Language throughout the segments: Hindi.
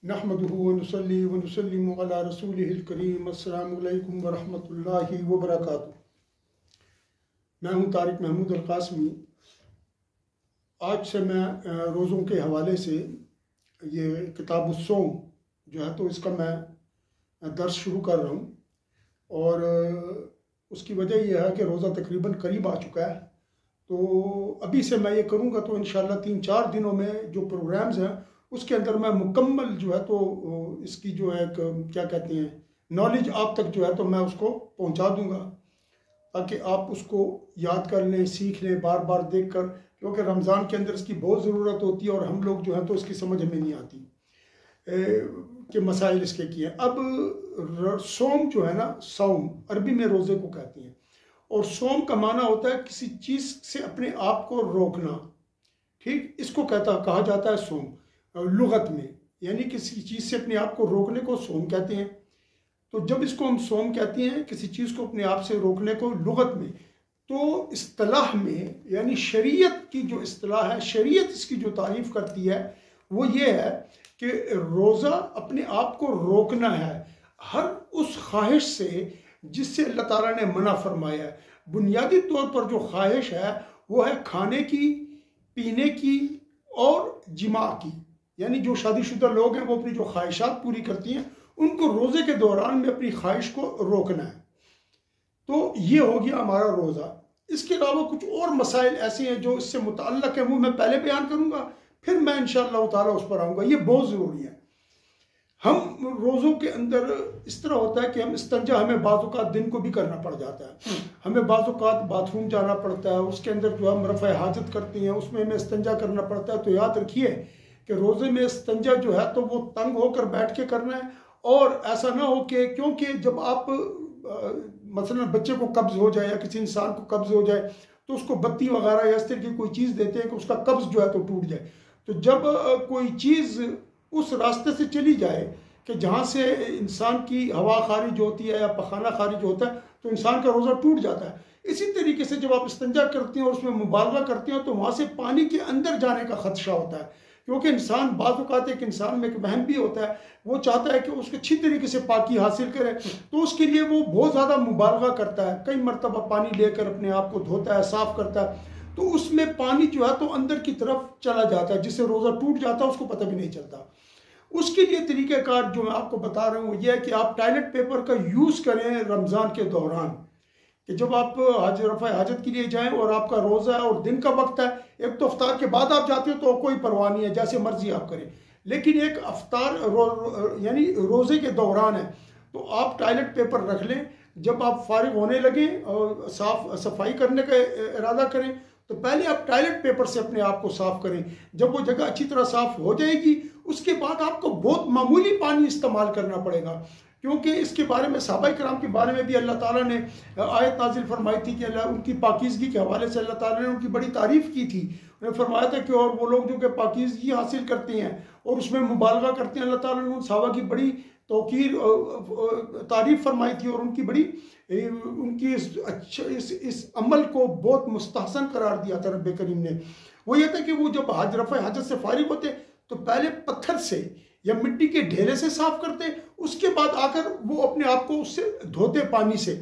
नहमदुहु व नुसल्ली व नुसल्लिमु अला रसूलिहिल करीम। अस्सलामु अलैकुम व रहमतुल्लाहि व बरकातुहू। मैं हूँ तारिक महमूद अल-कासमी। आज से मैं रोज़ों के हवाले से ये किताबुस्सौम जो है तो इसका मैं दर्स शुरू कर रहा हूँ, और उसकी वजह यह है कि रोज़ा तकरीबन करीब आ चुका है। तो अभी से मैं ये करूँगा तो इंशाअल्लाह 3-4 दिनों में जो प्रोग्राम्स हैं उसके अंदर मैं मुकम्मल जो है तो इसकी जो है क्या कहते हैं नॉलेज आप तक जो है तो मैं उसको पहुंचा दूंगा, ताकि आप उसको याद कर लें, सीख लें बार बार देख कर, क्योंकि रमज़ान के अंदर इसकी बहुत ज़रूरत होती है और हम लोग जो है तो इसकी समझ हमें नहीं आती कि मसाइल इसके किए हैं। अब सोम जो है ना, सौम अरबी में रोज़े को कहती हैं, और सोम का माना होता है किसी चीज़ से अपने आप को रोकना। ठीक, इसको कहा जाता है सोम लुगत में, यानी किसी चीज़ से अपने आप को रोकने को सोम कहते हैं। तो जब इसको हम सोम कहते हैं किसी चीज़ को अपने आप से रोकने को लुगत में, तो इस्तिलाह में यानी शरीयत की जो इस्तिलाह है, शरीयत इसकी जो तारीफ़ करती है वो ये है कि रोज़ा अपने आप को रोकना है हर उस ख्वाहिश से जिससे अल्लाह ताला ने मना फरमाया है। बुनियादी तौर पर जो ख्वाहिश है वो है खाने की, पीने की और जिमा की, यानी जो शादीशुदा लोग हैं वो अपनी जो ख्वाहिशात पूरी करती हैं उनको रोज़े के दौरान में अपनी ख्वाहिश को रोकना है। तो ये हो गया हमारा रोज़ा। इसके अलावा कुछ और मसाइल ऐसे हैं जो इससे मुतअल्लिक़ है, वो मैं पहले बयान करूँगा, फिर मैं इंशाअल्लाह ताला उस पर आऊँगा। ये बहुत ज़रूरी है। हम रोज़ों के अंदर इस तरह होता है कि हम इस्तंजा हमें बाज़ औक़ात दिन को भी करना पड़ जाता है, हमें बाज़ औक़ात बाथरूम जाना पड़ता है, उसके अंदर जो हम रफ़ा हाजत करते हैं उसमें हमें इस्तंजा करना पड़ता है। तो याद रखिए कि रोज़े में इस्तंजा जो है तो वो तंग होकर बैठ के करना है, और ऐसा ना हो कि क्योंकि जब आप मसलन बच्चे को कब्ज़ हो जाए या किसी इंसान को कब्ज़ हो जाए तो उसको बत्ती वगैरह या इस तरह की कोई चीज़ देते हैं कि उसका कब्ज़ जो है तो टूट जाए। तो जब कोई चीज़ उस रास्ते से चली जाए कि जहाँ से इंसान की हवा खारिज होती है या पखाना खारिज होता है तो इंसान का रोज़ा टूट जाता है। इसी तरीके से जब आप इस्तंजा करते हैं और उसमें मुबालगा करते हैं तो वहाँ से पानी के अंदर जाने का खदशा होता है, क्योंकि इंसान बाज़ औक़ात एक इंसान में एक वहम भी होता है, वो चाहता है कि उसको अच्छी तरीके से पाकी हासिल करे, तो उसके लिए वो बहुत ज़्यादा मुबालगा करता है, कई मरतबा पानी लेकर अपने आप को धोता है, साफ़ करता है, तो उसमें पानी जो है तो अंदर की तरफ चला जाता है जिससे रोज़ा टूट जाता है, उसको पता भी नहीं चलता। उसके लिए तरीक़ाकार जो मैं आपको बता रहा हूँ यह है कि आप टॉयलेट पेपर का यूज़ करें रमज़ान के दौरान, कि जब आप रफ़ा हाजत के लिए जाएं और आपका रोज़ा है और दिन का वक्त है, एक तो अफ्तार के बाद आप जाते हो तो कोई परवाह नहीं है, जैसे मर्जी आप करें, लेकिन एक अफ्तार यानी रोज़े के दौरान है तो आप टॉयलेट पेपर रख लें। जब आप फारिग होने लगें और सफाई करने का इरादा करें तो पहले आप टॉयलेट पेपर से अपने आप को साफ़ करें। जब वो जगह अच्छी तरह साफ़ हो जाएगी उसके बाद आपको बहुत मामूली पानी इस्तेमाल करना पड़ेगा, क्योंकि इसके बारे में सहाबा किराम के बारे में भी अल्लाह ताला ने आयत नाजिल फरमाई थी कि अल्लाह उनकी पाकीज़गी के हवाले से अल्लाह ताला ने उनकी बड़ी तारीफ़ की थी। उन्होंने फरमाया था कि और वो लोग जो कि पाकीज़गी हासिल करते हैं और उसमें मुबालगा करते हैं, अल्लाह ताला ने उन सहाबा की बड़ी तौकीर तारीफ़ फरमाई थी और उनकी बड़ी उनकी इस अमल को बहुत मुस्तहसन करार दिया था रब्बे करीम ने। वो ये था कि वो जब रफ़ा हाजत से फारिग होते तो पहले पत्थर से या मिट्टी के ढेले से साफ करते, उसके बाद आकर वो अपने आप को उससे धोते पानी से।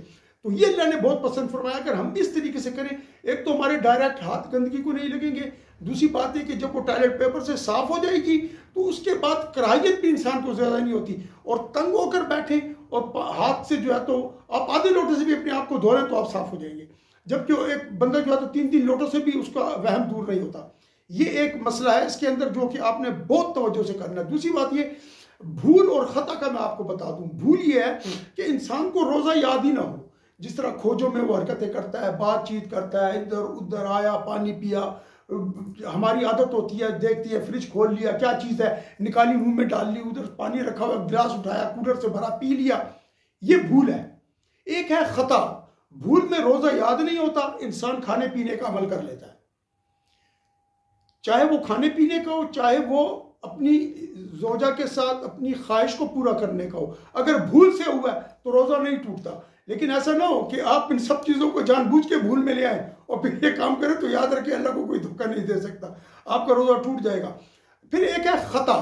तो ये अल्लाह ने बहुत पसंद फरमाया। अगर हम भी इस तरीके से करें, एक तो हमारे डायरेक्ट हाथ गंदगी को नहीं लगेंगे, दूसरी बात है कि जब वो टॉयलेट पेपर से साफ हो जाएगी तो उसके बाद कराहियत भी इंसान को ज़्यादा नहीं होती, और तंग होकर बैठे और हाथ से जो है तो आप आधे लोटे से भी अपने आप को धो लें तो आप साफ हो जाएंगे, जबकि एक बंदा जो है तो 3-3 लोटों से भी उसका वहम दूर नहीं होता। ये एक मसला है इसके अंदर जो कि आपने बहुत तवज्जो से करना है। दूसरी बात ये भूल और ख़ता का मैं आपको बता दूं। भूल ये है कि इंसान को रोज़ा याद ही ना हो, जिस तरह खोजों में वो हरकतें करता है, बातचीत करता है, इधर उधर आया, पानी पिया, हमारी आदत होती है देखती है फ्रिज खोल लिया, क्या चीज़ है निकाली मुंह में डाल ली, उधर पानी रखा हुआ गिलास उठाया कूलर से भरा पी लिया, ये भूल है। एक है ख़ता, भूल में रोज़ा याद नहीं होता, इंसान खाने पीने का अमल कर लेता है, चाहे वो खाने पीने का हो चाहे वो अपनी जोजा के साथ अपनी ख्वाहिश को पूरा करने का हो। अगर भूल से हुआ तो रोज़ा नहीं टूटता, लेकिन ऐसा ना हो कि आप इन सब चीज़ों को जानबूझ के भूल में ले आए और फिर ये काम करें तो याद रखें अल्लाह को कोई धोखा नहीं दे सकता, आपका रोज़ा टूट जाएगा। फिर एक है ख़ता।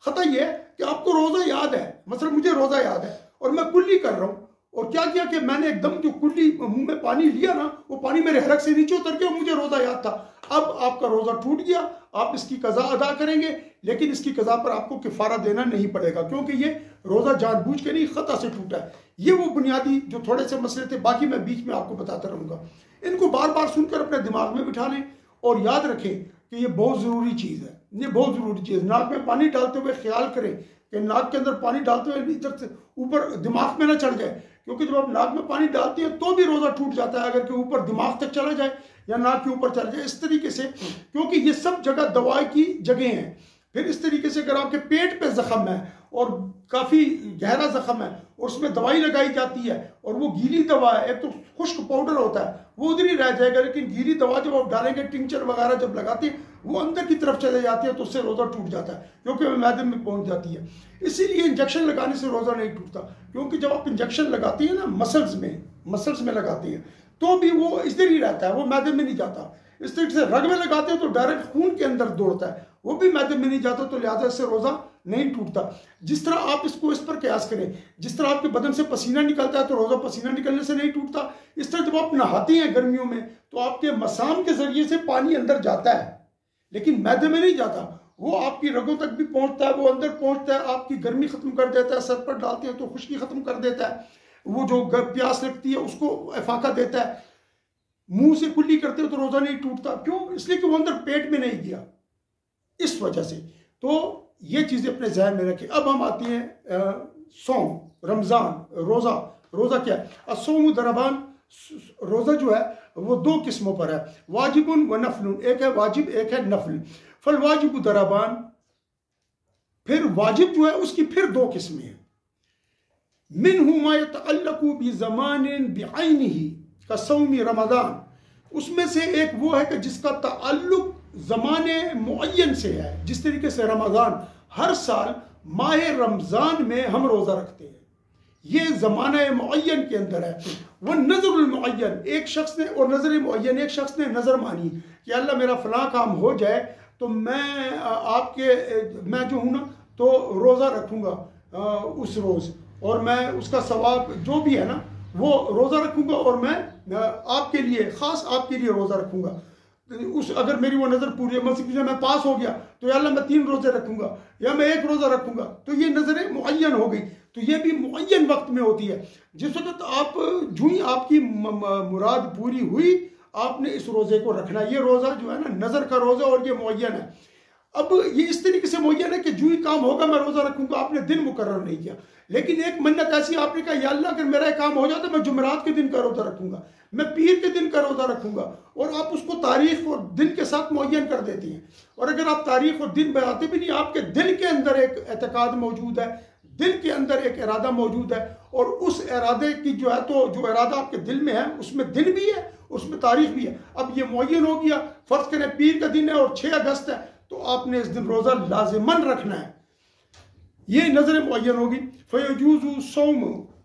ख़ता ये है कि आपको रोज़ा याद है, मतलब मुझे रोज़ा याद है और मैं कुल्ली कर रहा हूँ, और क्या किया कि मैंने एकदम जो कुल्ली मुंह में पानी लिया ना, वो पानी मेरे हलक से नीचे उतर गया, मुझे रोज़ा याद था। अब आपका रोज़ा टूट गया, आप इसकी कज़ा अदा करेंगे, लेकिन इसकी कज़ा पर आपको किफ़ारा देना नहीं पड़ेगा, क्योंकि ये रोज़ा जानबूझ के नहीं, ख़ता से टूटा है। ये वो बुनियादी जो थोड़े से मसले थे, बाकी मैं बीच में आपको बताता रहूँगा। इनको बार बार सुनकर अपने दिमाग में बिठा लें और याद रखें कि ये बहुत ज़रूरी चीज़ है, ये बहुत ज़रूरी चीज़। नाक में पानी डालते हुए ख्याल करें कि नाक के अंदर पानी डालते हुए इधर से ऊपर दिमाग में ना चढ़ जाए, क्योंकि जब आप नाक में पानी डालते हैं तो भी रोज़ा टूट जाता है अगर कि ऊपर दिमाग तक चला जाए या नाक के ऊपर चला जाए, इस तरीके से, क्योंकि ये सब जगह दवाई की जगह हैं। फिर इस तरीके से अगर आपके पेट पे जख्म है और काफ़ी गहरा जख्म है और उसमें दवाई लगाई जाती है और वो गीली दवा है, एक तो खुश्क पाउडर होता है वो उधर ही रह जाएगा, लेकिन गीली दवा जब आप डालेंगे, टिंचर वगैरह जब लगाते हैं, वो अंदर की तरफ चले जाती है, तो उससे रोज़ा टूट जाता है, क्योंकि वो मैदे में पहुंच जाती है। इसीलिए इंजेक्शन लगाने से रोज़ा नहीं टूटता, क्योंकि जब आप इंजेक्शन लगाती हैं ना मसल्स में लगाती हैं, तो भी वो इधर ही रहता है, वो मैदे में नहीं जाता। इस तरीके से रग में लगाते हैं तो डायरेक्ट खून के अंदर दौड़ता है, वो भी मैदे में नहीं जाता, तो लिहाजा इससे रोज़ा नहीं टूटता। जिस तरह आप इसको इस पर कयास करें, जिस तरह आपके बदन से पसीना निकलता है तो रोज़ा पसीना निकलने से नहीं टूटता, इस तरह जब आप नहाते हैं गर्मियों में तो आपके मसाम के जरिए से पानी अंदर जाता है, लेकिन मैदे में नहीं जाता, वो आपकी रगों तक भी पहुंचता है, वो अंदर पहुंचता है, आपकी गर्मी खत्म कर देता है, सर पर डालते हैं तो खुश्की खत्म कर देता है, वो जो प्यास लगती है उसको इफाका देता है, मुंह से कुल्ली करते हो तो रोज़ा नहीं टूटता। क्यों? इसलिए कि वो अंदर पेट में नहीं गया, इस वजह से। तो ये चीज़ें अपने ज़हन में रखें। अब हम आती हैं सौम, रमज़ान, रोज़ा क्या है? असौम दरबान, रोज़ा जो है वो दो किस्मों पर है, वाजिबुन व नफलुन, एक है वाजिब एक है नफल। फल वाजिब दरबान, फिर वाजिब जो है उसकी फिर दो किस्में हैं। मिन्हु मा यतअल्लकु बिज़मानिन बिअैनिही का सौमी रमज़ान, उसमें से एक वो है कि जिसका ताल्लुक ज़माने मुअय्यन से है, जिस तरीके से रमज़ान हर साल माह रमज़ान में हम रोज़ा रखते हैं, ये ज़माना मुअय्यन के अंदर है। वह नज़रुल मुअय्यन, एक शख्स ने, और नज़र मुअय्यन, एक शख्स ने नज़र मानी कि अल्लाह मेरा फ़लाँ काम हो जाए तो मैं जो हूँ ना तो रोज़ा रखूँगा उस रोज़, और मैं उसका सवाब जो भी है ना वो रोज़ा रखूँगा, और मैं आपके लिए, ख़ास आपके लिए रोज़ा रखूँगा। अगर मेरी वो नज़र पूरी है, मतलब मैं पास हो गया तो या अल्लाह मैं 3 रोज़े रखूँगा या मैं 1 रोज़ा रखूँगा, तो ये नज़र मुअय्यन हो गई। तो ये भी मुअय्यन वक्त में होती है, जिस वक्त आप जो ही आपकी मुराद पूरी हुई, आपने इस रोज़े को रखना। ये रोज़ा जो है ना नज़र का रोज़ा, और ये मुअय्यन है। अब ये इस तरीके से मुअय्यन है कि जो ही काम होगा मैं रोज़ा रखूँगा, आपने दिन मुकर्रर नहीं किया। लेकिन एक मन्नत ऐसी आपने कहा, या अल्लाह अगर मेरा काम हो जाता मैं जुमेरात के दिन का रोज़ा रखूँगा, मैं पीर के दिन का रोज़ा रखूँगा, और आप उसको तारीख और दिन के साथ मुअय्यन कर देती हैं। और अगर आप तारीख और दिन बताते भी नहीं, आपके दिल के अंदर एक एतकाद मौजूद है, दिल के अंदर एक इरादा मौजूद है, और उस इरादे की जो है, तो जो इरादा आपके दिल में है उसमें दिन भी है, उसमें तारीख भी है। अब ये मुअय्यन हो गया, फ़र्ज़ करें पीर का दिन है और 6 अगस्त है, तो आपने इस दिन रोज़ा लाजिमन रखना है, ये नज़र मुअय्यन होगी। फ़यजूज़ु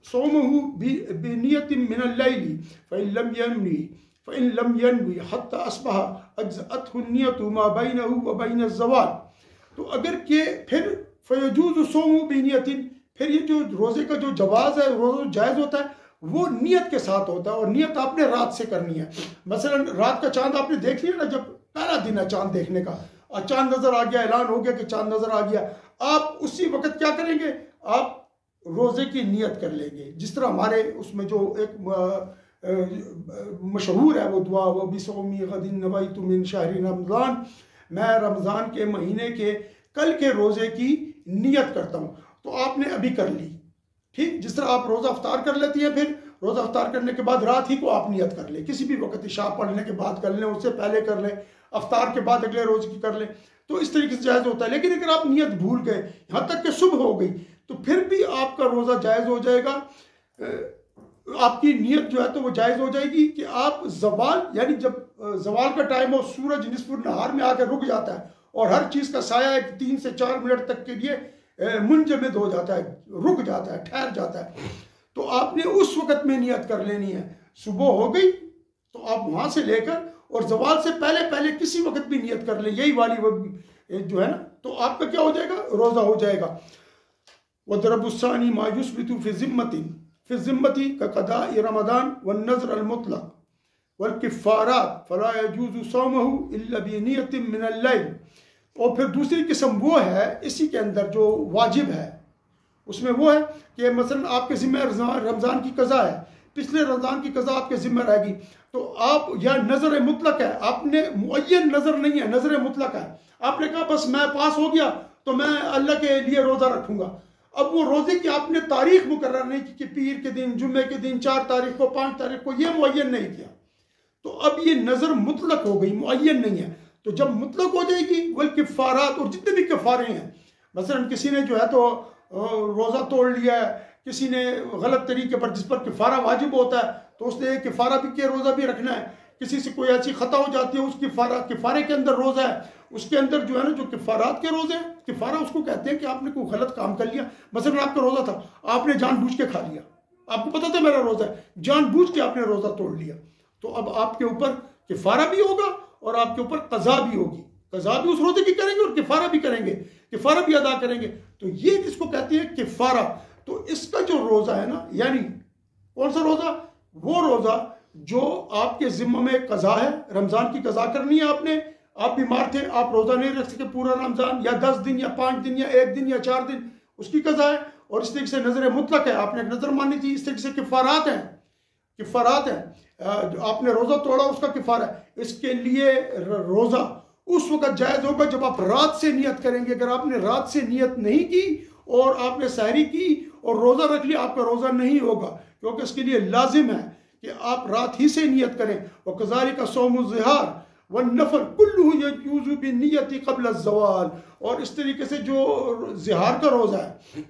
सौमहु बिनियतिन मिनल लैली फ़इन लम यनवी हत्ता अस्बह अज्ज़अतहु नियतु मा बैनहु व बैन ज़वाल। तो अगर के फिर फ़यजूज़ु सौमहु बिनियतिन, फिर ये जो रोज़े का जो जवाज़ है, रोज़ा जायज़ होता है, वो नियत के साथ होता है, और नियत आपने रात से करनी है। मसलन रात का चांद आपने देख लिया ना, जब पहला दिन है चांद देखने का, और चांद नज़र आ गया, ऐलान हो गया कि चांद नज़र आ गया, आप उसी वक्त क्या करेंगे, आप रोज़े की नियत कर लेंगे। जिस तरह हमारे उसमें जो एक मशहूर है वो दुआ, वो बिसौमी गदिन नवैतु मिन शहरी रमज़ान, मैं रमज़ान के महीने के कल के रोज़े की नियत करता हूँ। तो आपने अभी कर ली, ठीक, जिस तरह आप रोज़ा अफ्तार कर लेती हैं, फिर रोज़ा अफ्तार करने के बाद रात ही को आप नियत कर लें, किसी भी वक्त, इशा पढ़ने के बाद कर लें, उससे पहले कर लें, अफ्तार के बाद अगले रोज़ की कर लें, तो इस तरीके से जायज़ होता है। लेकिन अगर आप नियत भूल गए, यहाँ तक कि सुबह हो गई, तो फिर भी आपका रोज़ा जायज़ हो जाएगा। आपकी नियत जो है तो वो जायज़ हो जाएगी कि आप ज़वाल, यानी जब ज़वाल का टाइम हो, सूरज निस्फ़ुन नहार में आकर रुक जाता है और हर चीज़ का साया एक 3 से 4 मिनट तक के लिए मुंजमद हो जाता है, रुक जाता है, ठहर जाता है, तो आपने उस वक़्त में नियत कर लेनी है। सुबह हो गई तो आप वहाँ से लेकर और ज़वाल से पहले पहले किसी वक्त भी नियत कर लें, यही वाली वो जो है ना, तो आपका क्या हो जाएगा, रोज़ा हो जाएगा। व दरबुस्सानी मायुस्बितु फि ज़िम्मति का कदा रमदान व नज़र अलमुतलक वल किफ़ारात फला यजूज़ु सौमहु इल्ला बिनियतिन मिनल लैल। और फिर दूसरी किस्म वो है इसी के अंदर जो वाजिब है, उसमें वो है कि मसलन आपके ज़िम्मे रमज़ान की कज़ा है, पिछले रमज़ान की कज़ा आपके ज़िम्मे रहेगी, तो आप या नज़र मुतलक है, आपने मुअय्यन नज़र नहीं है, नज़र मुतलक है, आपने कहा बस मैं पास हो गया तो मैं अल्लाह के लिए रोज़ा रखूँगा। अब वो रोज़े की आपने तारीख मुकर्रर नहीं की कि पीर के दिन, जुम्मे के दिन, 4 तारीख को, 5 तारीख को, ये मुअय्यन नहीं किया, तो अब ये नज़र मुतलक हो गई, मुअय्यन नहीं है। तो जब मुतलक हो जाएगी वल किफ़ारात, और जितने भी कफ़ारे हैं, मसलन किसी ने जो है तो रोज़ा तोड़ लिया है, किसी ने गलत तरीके पर जिस पर किफ़ारा वाजिब होता है तो उसने किफ़ारा भी किया, रोज़ा भी रखना है, किसी से कोई ऐसी खता हो जाती है उस किफ़ारे के अंदर रोज़ा है, उसके अंदर जो है ना जो किफ़ारात के रोज़े हैं, किफ़ारा उसको कहते हैं कि आपने कोई गलत काम कर लिया, मसलन आपका रोज़ा था, आपने जानबूझ के खा लिया, आपको पता था मेरा रोज़ा है, जानबूझ के आपने रोज़ा तोड़ लिया, तो अब आपके ऊपर किफ़ारा भी होगा और आपके ऊपर कज़ा भी होगी, कज़ा भी उस रोज़े की करेंगे और किफ़ारा भी करेंगे, किफ़ारा भी अदा करेंगे। तो ये जिसको कहते हैं किफ़ारा, तो इसका जो रोज़ा है ना, यानी कौन सा रोज़ा, वो रोज़ा जो आपके ज़िम्मे में कज़ा है, रमज़ान की कज़ा करनी है आपने, आप बीमार थे, आप रोज़ा नहीं रख सके पूरा रमज़ान, या 10 दिन या 5 दिन या 1 दिन या 4 दिन, उसकी कज़ा है, और इस तरीके से नज़र मुतलक है, आपने एक नज़र मानी थी, इस तरीके से किफ़ारात हैं, किफ़ारात हैं, आपने रोज़ा तोड़ा उसका किफ़ारा है। इसके लिए रोज़ा उस वक़्त जायज़ होगा जब आप रात से नियत करेंगे। अगर आपने रात से नियत नहीं की और आपने सहरी की और रोज़ा रख लिया, आपका रोज़ा नहीं होगा, क्योंकि इसके लिए लाजिम है कि आप रात ही से नियत करें। व कज़ालिका सौमु ज़िहार व नफल कुल्लुहु यजूज़ु बिन्नियति क़ब्ल ज़वाल। और इस तरीके से जो ज़िहार का रोज़ा है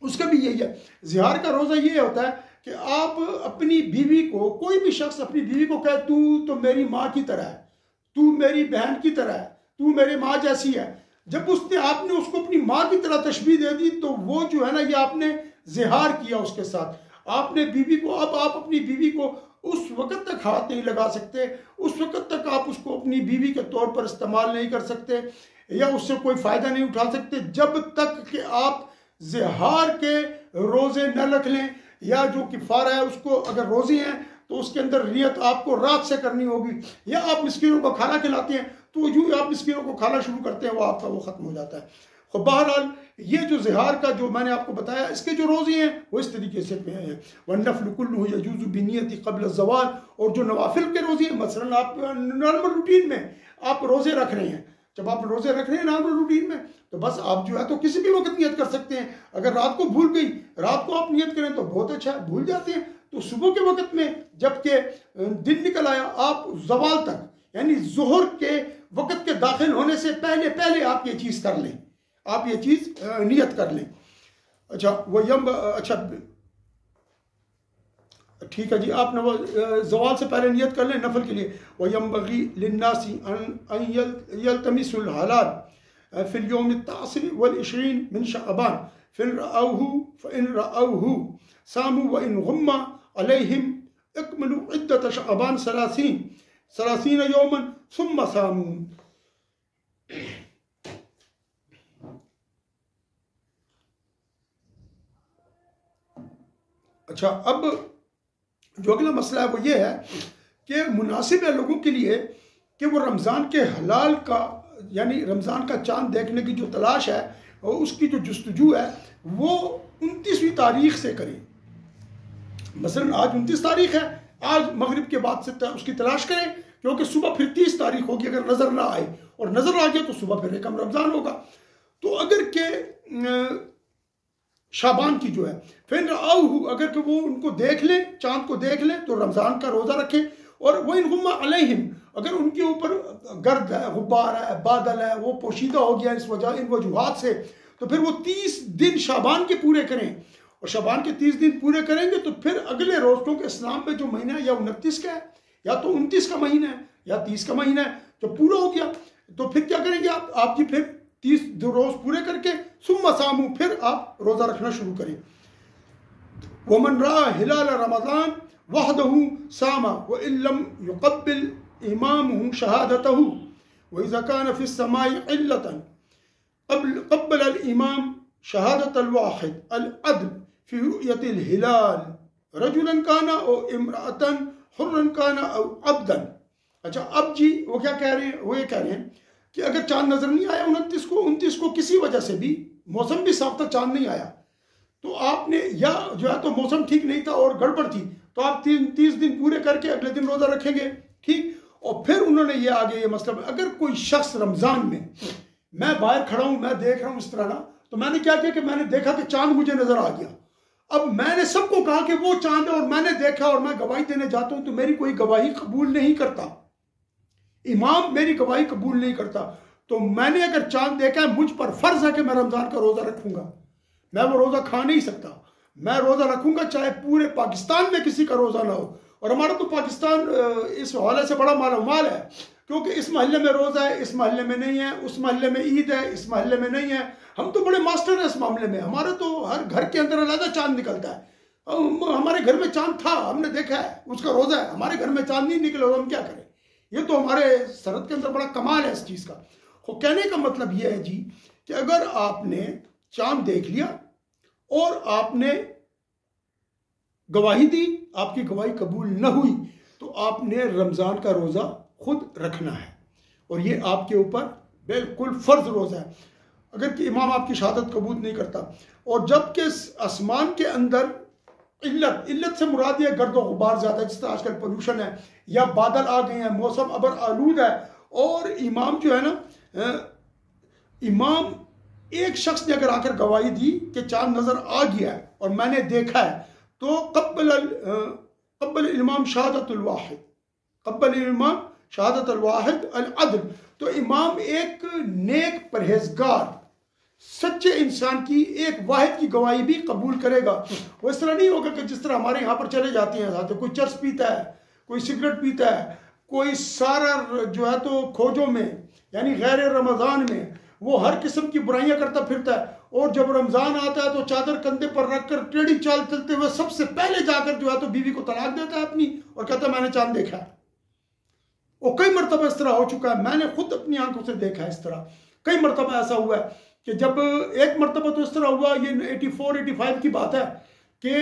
उसका भी यही है। ज़िहार का रोज़ा ये होता है कि आप अपनी बीवी को, कोई भी शख्स अपनी बीवी को कहे तू तो मेरी माँ की तरह है, तू मेरी बहन की तरह है, तू मेरी माँ जैसी है, जब आपने उसको अपनी माँ की तरह तशबीह दे दी तो वो जो है ना, ये आपने ज़िहार किया उसके साथ। आपने बीवी को, अब आप अपनी बीवी को उस वक़्त तक हाथ नहीं लगा सकते, उस वक़्त तक आप उसको अपनी बीवी के तौर पर इस्तेमाल नहीं कर सकते या उससे कोई फ़ायदा नहीं उठा सकते जब तक कि आप ज़िहार के रोज़े न रख लें, या जो किफ़ारा है उसको, अगर रोज़े हैं तो उसके अंदर नियत आपको रात से करनी होगी, या आप मिस्कीनों को खाना खिलाते हैं तो यूँ आप मिस्कीनों को खाना शुरू करते हैं, वो आपका वो ख़त्म हो जाता है। तो बहरहाल ये जो ज़िहार का जो मैंने आपको बताया, इसके जो रोज़े हैं वो इस तरीके से हैं। वन्नफ़्लु कुल्लुहु यजूज़ु बिन्नियति क़ब्ल ज़वाल। और जो नवाफिल के रोज़े हैं, मसलन आप नॉर्मल रूटीन में आप रोज़े रख रहे हैं, जब आप रोज़े रख रहे हैं नॉर्मल रूटीन में, तो बस आप जो है तो किसी भी वक्त नियत कर सकते हैं। अगर रात को भूल गई, रात को आप नियत करें तो बहुत अच्छा है, भूल जाते हैं तो सुबह के वक्त में जबकि दिन निकल आया, आप ज़वाल तक यानी ज़ुहर के वक्त के दाखिल होने से पहले पहले आप ये चीज़ कर लें, आप ये चीज़ नियत कर लें। अच्छा अच्छा ठीक है जी, आप ज़वाल से पहले नियत कर लें नफल के लिए। वयंबगी लिन्नासी अन यल्तमिसुल हलाल फिल यौम अत-तासिर वल 20 मिन शअबान फ़इन रअवहु सामू व इन गुम्मा अलैहिम इकमलु इद्दत शअबान 30 यौमन सुम्मा सामू। अच्छा, अब जो अगला मसला है वो ये है कि मुनासिब है लोगों के लिए कि वो रमज़ान के हलाल का, यानी रमज़ान का चांद देखने की जो तलाश है और उसकी जो जुस्तजू है वो 29वीं तारीख से करें। मसलन आज 29 तारीख है, आज मगरिब के बाद से उसकी तलाश करें, क्योंकि सुबह फिर 30 तारीख होगी अगर नज़र ना आए, और नज़र आ गया तो सुबह फिर एकम रमज़ान होगा। तो अगर के शाबान की जो है फिर अगर कि वो उनको देख लें, चांद को देख लें, तो रमज़ान का रोज़ा रखें। और वह इन गुम्मा अलैहिम, अगर उनके ऊपर गर्द है, गुब्बार है, बादल है, वो पोशीदा हो गया इस वजह, इन वजूहात से, तो फिर वो 30 दिन शाबान के पूरे करें। और शाबान के 30 दिन पूरे करेंगे तो फिर अगले रोज़, क्योंकि इस्लाम में जो महीना है या 29 का है या तो 29 का महीना है या 30 का महीना है, जब पूरा हो गया तो फिर क्या करेंगे आप जी, फिर 30 रोज़ पूरे करके सुम्मा सामू, फिर आप रोज़ा रखना शुरू करें। वमन रा हिलाल रमज़ान वहदहु सामा व इल्लम युक़ब्बिल इमामुहु शहादतहु व इज़ा कान फ़िस समाई इल्लतन क़ब्बल अल इमाम शहादत अल-वाहिद अल-अदल फी रुयतिल हिलाल रजुलन काना और इमरातन हुर्रन काना और अब्दन। अच्छा, अब जी वो क्या कह रहे हैं? वो ये कह रहे हैं कि अगर चांद नजर नहीं आया 29 को किसी वजह से भी, मौसम भी साफ था, चांद नहीं आया, तो आपने या जो है तो मौसम ठीक नहीं था और गड़बड़ थी, तो आप 30 दिन पूरे करके अगले दिन रोजा रखेंगे, ठीक। और फिर उन्होंने ये आगे ये मतलब, अगर कोई शख्स रमजान में, मैं बाहर खड़ा हूं, मैं देख रहा हूं इस तरह ना, तो मैंने क्या किया कि मैंने देखा कि चांद मुझे नजर आ गया। अब मैंने सबको कहा कि वो चांद है और मैंने देखा और मैं गवाही देने जाता हूं, तो मेरी कोई गवाही कबूल नहीं करता, इमाम मेरी गवाही कबूल नहीं करता। तो मैंने अगर चांद देखा है, मुझ पर फर्ज है कि मैं रमजान का रोजा रखूंगा, मैं वो रोजा खा नहीं सकता, मैं रोजा रखूंगा चाहे पूरे पाकिस्तान में किसी का रोजा ना हो। और हमारा तो पाकिस्तान इस हवाले से बड़ा मालामाल है, क्योंकि इस महल्ले में रोजा है, इस महल्ले में नहीं है, उस महल्ले में ईद है, इस महल्ले में नहीं है। हम तो बड़े मास्टर हैं इस मामले में, हमारे तो हर घर के अंदर अलग चांद निकलता है। हमारे घर में चांद था, हमने देखा है, उसका रोजा है, हमारे घर में चांद नहीं निकला, हम क्या करें? ये तो हमारे सरहद के अंदर बड़ा कमाल है इस चीज़ का। तो कहने का मतलब यह है जी कि अगर आपने चांद देख लिया और आपने गवाही दी, आपकी गवाही कबूल न हुई, तो आपने रमज़ान का रोज़ा खुद रखना है और ये आपके ऊपर बिल्कुल फ़र्ज रोज़ा है, अगर कि इमाम आपकी शहादत कबूल नहीं करता। और जबकि आसमान के अंदर इल्लत से मुराद ये गर्द और गुबार ज़्यादा है, जिस तरह आजकल पोल्यूशन है या बादल आ गए हैं, मौसम अबर आलूद है, और इमाम जो है ना, इमाम एक शख्स ने अगर आकर गवाही दी कि चांद नज़र आ गया है और मैंने देखा है, तो कब्बल इमाम शहादतुल वाहिद, कब्बल इमाम शहादतुल वाहिद अल-अदल। तो इमाम एक नेक परहेजगार सच्चे इंसान की एक वाहिद की गवाही भी कबूल करेगा। वो इस तरह नहीं होगा कि जिस तरह हमारे यहाँ पर चले जाते हैं साथ, कोई चर्स पीता है, कोई सिगरेट पीता है, कोई सारा जो है तो खोजों में यानी गैर रमज़ान में वो हर किस्म की बुराइयां करता फिरता है, और जब रमज़ान आता है तो चादर कंधे पर रखकर टेढ़ी चाल चलते हुए सबसे पहले जाकर जो है तो बीवी को तलाक देता है अपनी और कहता है मैंने चांद देखा है। और कई मरतबा इस तरह हो चुका है, मैंने खुद अपनी आंखों से देखा है इस तरह, कई मरतबा ऐसा हुआ है कि जब एक मरतबा तो इस तरह हुआ, ये 84-85 की बात है कि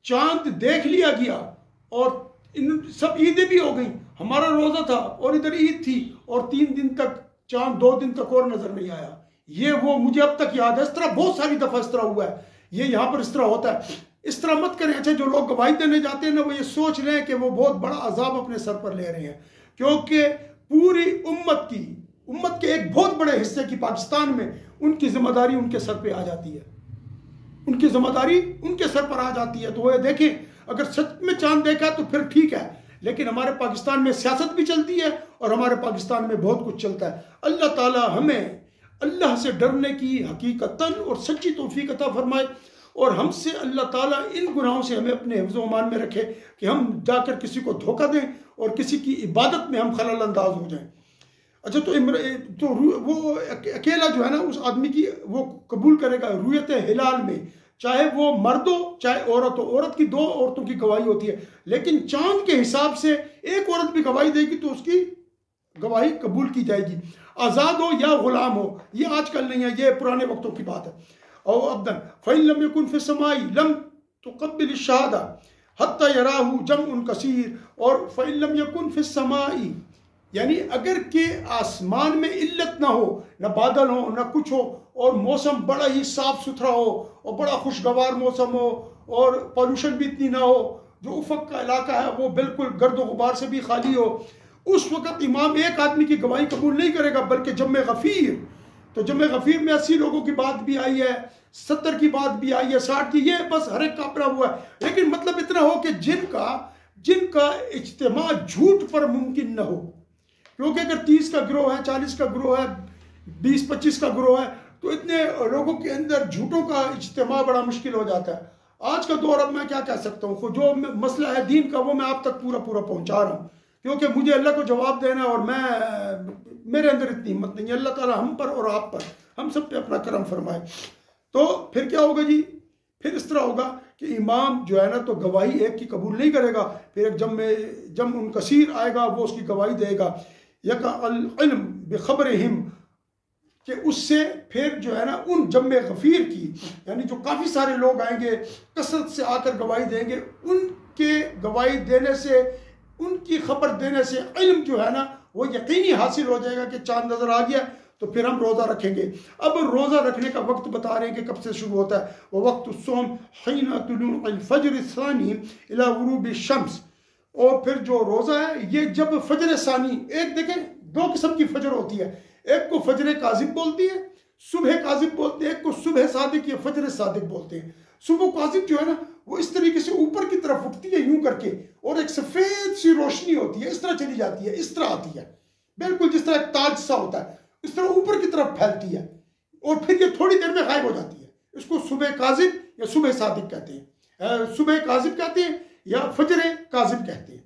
चांद देख लिया गया और इन सब ईदें भी हो गई, हमारा रोज़ा था और इधर ईद थी, और 3 दिन तक चांद, 2 दिन तक और नजर नहीं आया। ये वो मुझे अब तक याद है, इस तरह बहुत सारी दफा इस तरह हुआ है, ये यहाँ पर इस तरह होता है। इस तरह मत करें। अच्छा, जो लोग गवाही देने जाते हैं ना, वो ये सोच रहे हैं कि वो बहुत बड़ा अजाब अपने सर पर ले रहे हैं, क्योंकि पूरी उम्मत के एक बहुत बड़े हिस्से की पाकिस्तान में उनकी जिम्मेदारी उनके सर पे आ जाती है, उनकी जिम्मेदारी उनके सर पर आ जाती है। तो वो देखें, अगर सच में चांद देखा तो फिर ठीक है, लेकिन हमारे पाकिस्तान में सियासत भी चलती है और हमारे पाकिस्तान में बहुत कुछ चलता है। अल्लाह ताला हमें अल्लाह से डरने की हकीकतन और सच्ची तौफीक अता फरमाए, और हमसे अल्लाह ताला इन गुनाहों से हमें अपने हिफ्ज़ व अमान में रखे कि हम जाकर किसी को धोखा दें और किसी की इबादत में हम खलल अंदाज हो जाएं। अच्छा, तो वो अकेला जो है ना, उस आदमी की वो कबूल करेगा रुयत हिलाल में, चाहे वो मर्द हो चाहे औरत हो। औरत की 2 औरतों की गवाही होती है, लेकिन चांद के हिसाब से एक औरत भी गवाही देगी तो उसकी गवाही कबूल की जाएगी, आज़ाद हो या गुलाम हो। ये आजकल नहीं है, ये पुराने वक्तों की बात है। और अब्दन फ़इन लम यकुन फ़िस समाई लम तुक़ब्बिल शहादा हत्ता यराहु जमउन कसीर, और फ़इन लम यकुन फ़िस समाई यानी अगर के आसमान में इल्लत ना हो, ना बादल हो ना कुछ हो, और मौसम बड़ा ही साफ सुथरा हो और बड़ा खुशगवार मौसम हो और पॉल्यूशन भी इतनी ना हो, जो उफक का इलाका है वो बिल्कुल गर्द गुबार से भी खाली हो, उस वक़्त इमाम एक आदमी की गवाही कबूल नहीं करेगा, बल्कि जम्मे गफ़ीर, तो जम्मे गफ़ीर में 80 लोगों की बात भी आई है, 70 की बात भी आई है, 60 की, ये बस हर एक का अपना हुआ है। लेकिन मतलब इतना हो कि जिनका इज्तिमा झूठ पर मुमकिन न हो, क्योंकि अगर 30 का गिरोह है, 40 का गिरोह है, 20-25 का गिरोह है, तो इतने लोगों के अंदर झूठों का इज्तिमा बड़ा मुश्किल हो जाता है। आज का दौर, अब मैं क्या कह सकता हूँ, जो मसला है दीन का वो मैं आप तक पूरा पहुँचा रहा हूँ, क्योंकि मुझे अल्लाह को जवाब देना है और मेरे अंदर इतनी हिम्मत नहीं है। अल्लाह ताला हम पर और आप पर, हम सब पे अपना करम फरमाए। तो फिर क्या होगा जी, फिर इस तरह होगा कि इमाम जो है ना तो गवाही एक की कबूल नहीं करेगा, फिर एक जम कसीर आएगा, वो उसकी गवाही देगा। यका अल इल्म बिखबरिहिम कि उससे फिर जो है ना उन जम्मे गफीर की, यानी जो काफ़ी सारे लोग आएंगे कसरत से आकर गवाही देंगे, उनके गवाही देने से, उनकी खबर देने से इल्म जो है ना वो यकीनी हासिल हो जाएगा कि चांद नज़र आ गया, तो फिर हम रोज़ा रखेंगे। अब रोज़ा रखने का वक्त बता रहे हैं कि कब से शुरू होता है। वह वक्त सोम हिन तुलूउल फज्र सानी इला गुरूब शम्स, और फिर जो रोज़ा है ये जब फजर सानी, एक देखें दो किस्म की फजर होती है, एक को फजर काजिब बोलती है, सुबह काजिब बोलते हैं, एक को सुबह सादिक या फजर सादिक बोलते हैं। सुबह काजिब जो है ना वो इस तरीके से ऊपर की तरफ उठती है यूं करके, और एक सफ़ेद सी रोशनी होती है, इस तरह चली जाती है, इस तरह आती है, बिल्कुल जिस तरह एक ताज सा होता है, इस तरह ऊपर की तरफ फैलती है, और फिर ये थोड़ी देर में गायब हो जाती है। इसको सुबह काजिब या सुबह सादिक कहते हैं, सुबह काजिब कहते हैं या फजर काजिब कहते हैं।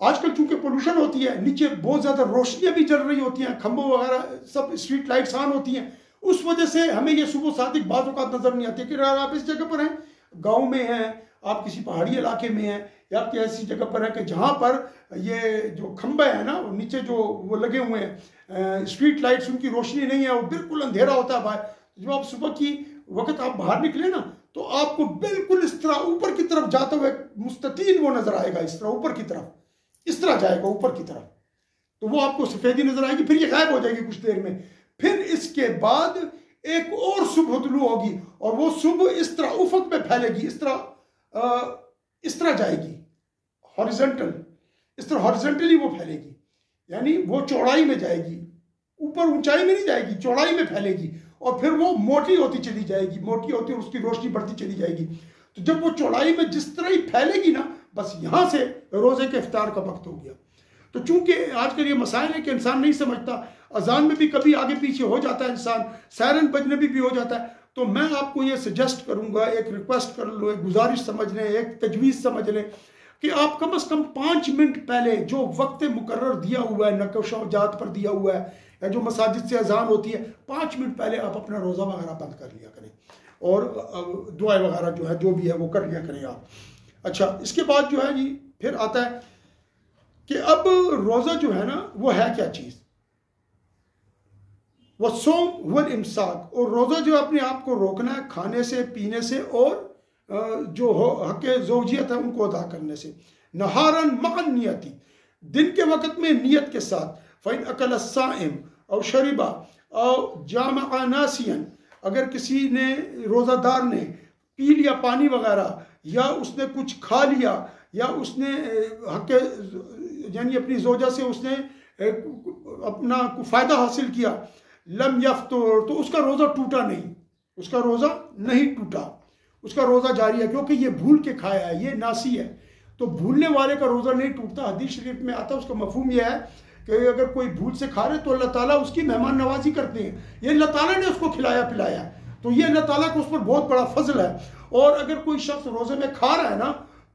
आजकल चूंकि पोल्यूशन होती है, नीचे बहुत ज़्यादा रोशनियाँ भी जल रही होती हैं, खंभों वगैरह सब स्ट्रीट लाइट्स ऑन होती हैं, उस वजह से हमें ये सुबह सादिक बाज़ औक़ात नज़र नहीं आती। कि आप इस जगह पर हैं, गांव में हैं, आप किसी पहाड़ी इलाके में हैं, या आप ऐसी जगह पर हैं कि जहाँ पर ये जो खंभे हैं ना, नीचे जो वो लगे हुए हैं स्ट्रीट लाइट्स, उनकी रोशनी नहीं है, वो बिल्कुल अंधेरा होता है बाहर। जब आप सुबह की वक्त आप बाहर निकले ना, तो आपको बिल्कुल इस तरह ऊपर की तरफ जाते हुए मुस्ततील वो नज़र आएगा, इस तरह ऊपर की तरफ, इस तरह जाएगा ऊपर की तरफ, तो वो आपको सफ़ेदी नज़र आएगी, फिर ये गायब हो जाएगी कुछ देर में। फिर इसके बाद एक और सुबह तुलू होगी, और वो सुबह इस तरह उफक में फैलेगी, इस तरह जाएगी हॉरिजॉन्टल, इस तरह हॉरिजॉन्टली वो फैलेगी, यानी वो चौड़ाई में जाएगी, ऊपर ऊंचाई में नहीं जाएगी, चौड़ाई में फैलेगी, और फिर वो मोटी होती चली जाएगी, मोटी होती और उसकी रोशनी बढ़ती चली जाएगी। तो जब वो चौड़ाई में जिस तरह ही फैलेगी ना, बस यहाँ से रोज़े के इफ्तार का वक्त हो गया। तो चूंकि आजकल ये मसाइल है कि इंसान नहीं समझता, अजान में भी कभी आगे पीछे हो जाता है इंसान, सायरन बजने भी हो जाता है, तो मैं आपको ये सजेस्ट करूंगा, एक रिक्वेस्ट कर लो, एक गुजारिश समझ लें, एक तजवीज़ समझ लें कि आप कम से कम 5 मिनट पहले जो वक्त मुकर्रर दिया हुआ है, नक्शा-ओ-जात पर दिया हुआ है, या जो मसाजिद से अजान होती है, 5 मिनट पहले आप अपना रोज़ा वगैरह बंद कर लिया करें, और दुआ वगैरह जो है जो भी है वो कर लिया करें आप। अच्छा, इसके बाद जो है जी फिर आता है कि अब रोज़ा जो है ना वो है क्या चीज़। वह सोम हुवल इमसाक, और रोज़ा जो अपने आप को रोकना है खाने से, पीने से, और जो हक़ ज़ौजियत है उनको अदा करने से। नहारन मअन नियति, दिन के वक़्त में नियत के साथ। फ़इन अकल साइम और शरीबा और जामा नासियन, अगर किसी ने रोज़ादार ने पी लिया पानी वगैरह, या उसने कुछ खा लिया, या उसने हक़ यानी अपनी ज़ौजा से उसने अपना फ़ायदा हासिल किया, लम यफ्तुर, तो उसका रोज़ा टूटा नहीं, उसका रोज़ा नहीं टूटा, उसका रोज़ा जारी है, क्योंकि ये भूल के खाया है, ये नासी है, तो भूलने वाले का रोज़ा नहीं टूटता। हदीस शरीफ में आता है, उसका मफहूम यह है कि अगर कोई भूल से खा रहे तो अल्लाह ताला उसकी मेहमान नवाजी करते हैं, ये अल्लाह ताला ने उसको खिलाया पिलाया, तो ये अल्लाह ताला को उस पर बहुत बड़ा फजल है। और अगर कोई शख्स रोज़े में खा रहा है ना,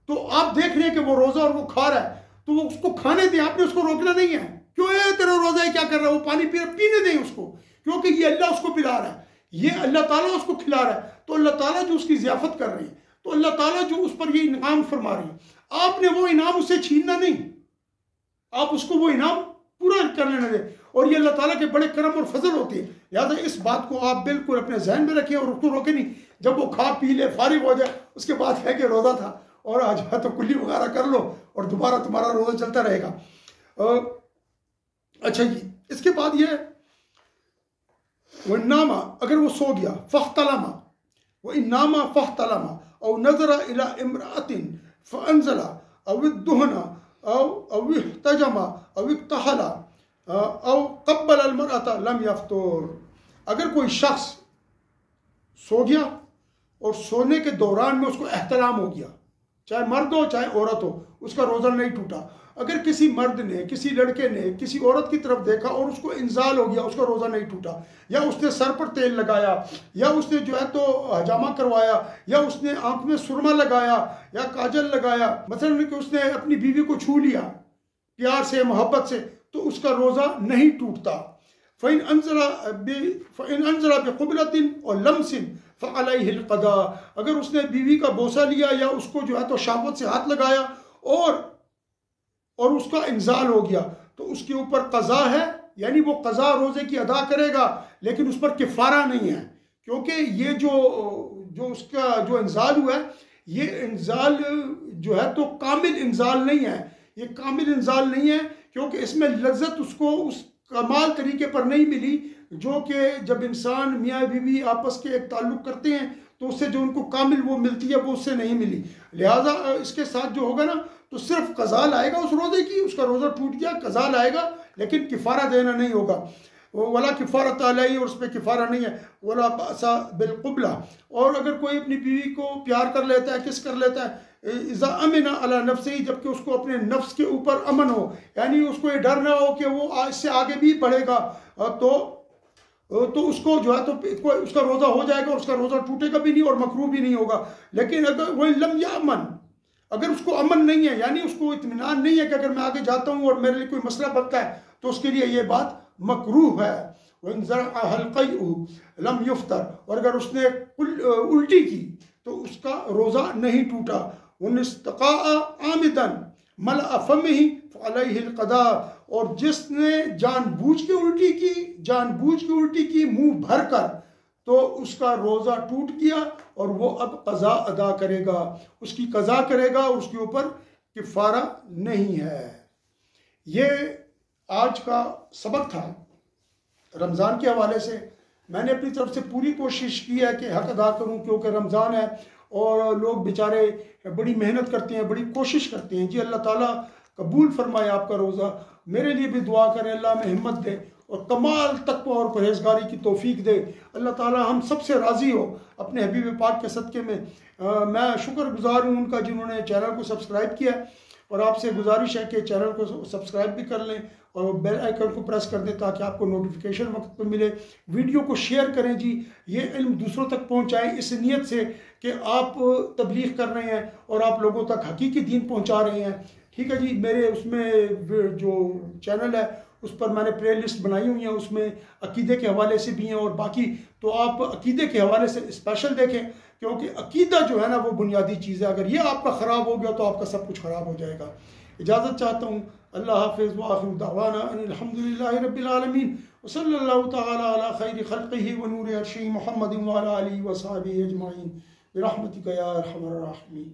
तो आप देख रहे हैं कि वो रोज़ा और वो खा रहा है, तो वो उसको खाने दें, आपने उसको रोकना नहीं है। क्यों है तेरा रोज़ा है, क्या कर रहा है, वो पानी पीने दें उसको, क्योंकि ये अल्लाह उसको पिला रहा है, ये अल्लाह ताला उसको खिला रहा है, तो अल्लाह ताला जो उसकी ज़ियाफ़त कर रहे हैं, तो अल्लाह ताला जो उस पर ये इनाम फरमा रहे हैं, आपने वो इनाम उससे छीनना नहीं, आप उसको वो इनाम पूरा कर लेने दें, और ये अल्लाह ताला के बड़े करम और फजल होते हैं। लिहाजा इस बात को आप बिल्कुल अपने जहन में रखें और उसको रोके नहीं। जब वो खा पी ले, फारिग हो जाए, उसके बाद है कि रोज़ा था और आज है तो कुल्ली वगैरह कर लो और दोबारा तुम्हारा रोज़ा चलता रहेगा। अच्छा जी, इसके बाद ये वह नामा, अगर वो सो गया, फ़ख्तलमा, वो इनामा फ़ख्तलमा और नज़रा इला इम्रातिन फ़अंज़ला अविद्दुहना अविहतजमा अविक्तहला और कब्बल अलमरअता लम यफ्तुर। अगर कोई शख्स सो गया और सोने के दौरान में उसको एहतराम हो गया, चाहे मर्द हो चाहे औरत हो, उसका रोज़ा नहीं टूटा। अगर किसी मर्द ने, किसी लड़के ने किसी औरत की तरफ देखा और उसको इंजाल हो गया, उसका रोज़ा नहीं टूटा। या उसने सर पर तेल लगाया, या उसने जो है तो हजामा करवाया, या उसने आंख में सुरमा लगाया या काजल लगाया, मतलब कि उसने अपनी बीवी को छू लिया प्यार से, मोहब्बत से, तो उसका रोज़ा नहीं टूटता। फ़इन अंज़ला बिक़ुबलतिन और लमसिन फ़अलैहिल क़दा, अगर उसने बीवी का बोसा लिया या उसको जो है तो शहवत से हाथ लगाया और उसका इंजाल हो गया, तो उसके ऊपर क़ज़ा है यानी वो क़ज़ा रोज़े की अदा करेगा लेकिन उस पर किफ़ारा नहीं है, क्योंकि ये जो उसका जो इंज़ाल हुआ है, ये इंज़ाल जो है तो कामिल इंज़ाल नहीं है, ये कामिल इंज़ाल नहीं है, क्योंकि इसमें लज्जत उसको उस कमाल तरीके पर नहीं मिली जो कि जब इंसान मियाँ बीवी आपस के एक ताल्लुक़ करते हैं तो उससे जो उनको कामिल वो मिलती है वो उससे नहीं मिली। लिहाजा इसके साथ जो होगा ना तो सिर्फ क़ज़ा लाएगा उस रोज़े की, उसका रोज़ा टूट गया, क़ज़ा लाएगा लेकिन किफ़ारा देना नहीं होगा। वला किफ़ारत अलैहि, और उस पर किफ़ारा नहीं है। वला बासा बिलक़ुबला, और अगर कोई अपनी बीवी को प्यार कर लेता है, किस कर लेता है, इज़ा अमिना अला नफ्सिही, जबकि उसको अपने नफ्स के ऊपर अमन हो, यानी उसको ये डर ना हो कि वो इससे आगे भी बढ़ेगा, तो उसको जो है तो उसका रोज़ा हो जाएगा और उसका रोज़ा टूटेगा भी नहीं और मकरूह भी नहीं होगा। लेकिन अगर वही लम या अमन, अगर उसको अमन नहीं है, यानी उसको इत्मीनान नहीं है कि अगर मैं आगे जाता हूँ और मेरे लिए कोई मसला बनता है तो उसके लिए ये बात मकरूह है। लम युफ्तर, और अगर उसने उल्टी की तो उसका रोज़ा नहीं टूटा। आमिदन मल फमिही फअलैहिल क़ज़ा, और जिसने जानबूझ के उल्टी की मुंह भर कर, तो उसका रोज़ा टूट गया और वो अब क़ज़ा अदा करेगा, उसकी क़ज़ा करेगा और उसके ऊपर किफ़ारा नहीं है। ये आज का सबक था रमज़ान के हवाले से। मैंने अपनी तरफ से पूरी कोशिश की है कि हक़ अदा करूं, क्योंकि रमज़ान है और लोग बेचारे बड़ी मेहनत करते हैं, बड़ी कोशिश करते हैं। जी अल्लाह ताला कबूल फरमाए आपका रोज़ा। मेरे लिए भी दुआ करें, अल्लाह में हिम्मत दे और कमाल तक़वा और परहेज़गारी की तौफीक दे। अल्लाह ताला हम सब से राज़ी हो अपने हबीब पाक के सदक़े में। मैं शुक्रगुज़ार हूँ उनका जिन्होंने चैनल को सब्सक्राइब किया, और आपसे गुजारिश है कि चैनल को सब्सक्राइब भी कर लें और बेल आइकन को प्रेस कर दें ताकि आपको नोटिफिकेशन वक्त पर मिले। वीडियो को शेयर करें जी, ये इल्म दूसरों तक पहुंचाएं इस नीयत से कि आप तबलीग कर रहे हैं और आप लोगों तक हकीकी दीन पहुंचा रहे हैं। ठीक है जी। मेरे उसमें जो चैनल है उस पर मैंने प्ले लिस्ट बनाई हुई है, उसमें अकीदे के हवाले से भी हैं और बाकी तो आप अकीदे के हवाले से स्पेशल देखें, क्योंकि अकीदा जो है ना वो बुनियादी चीज़ है। अगर ये आपका ख़राब हो गया तो आपका सब कुछ ख़राब हो जाएगा। इजाज़त चाहता हूँ। अल्लाह हाफ़िज़ व आखिरु दावाना अनिल हम्दुलिल्लाहि रब्बिल आलमीन व सल्लल्लाहु तआला अला खैरि खल्क़िही व नूरि अर्शिही मुहम्मदिन व अला आलिहि व सहबिही अजमाइन बिरहमतिका या अरहमर राहिमीन।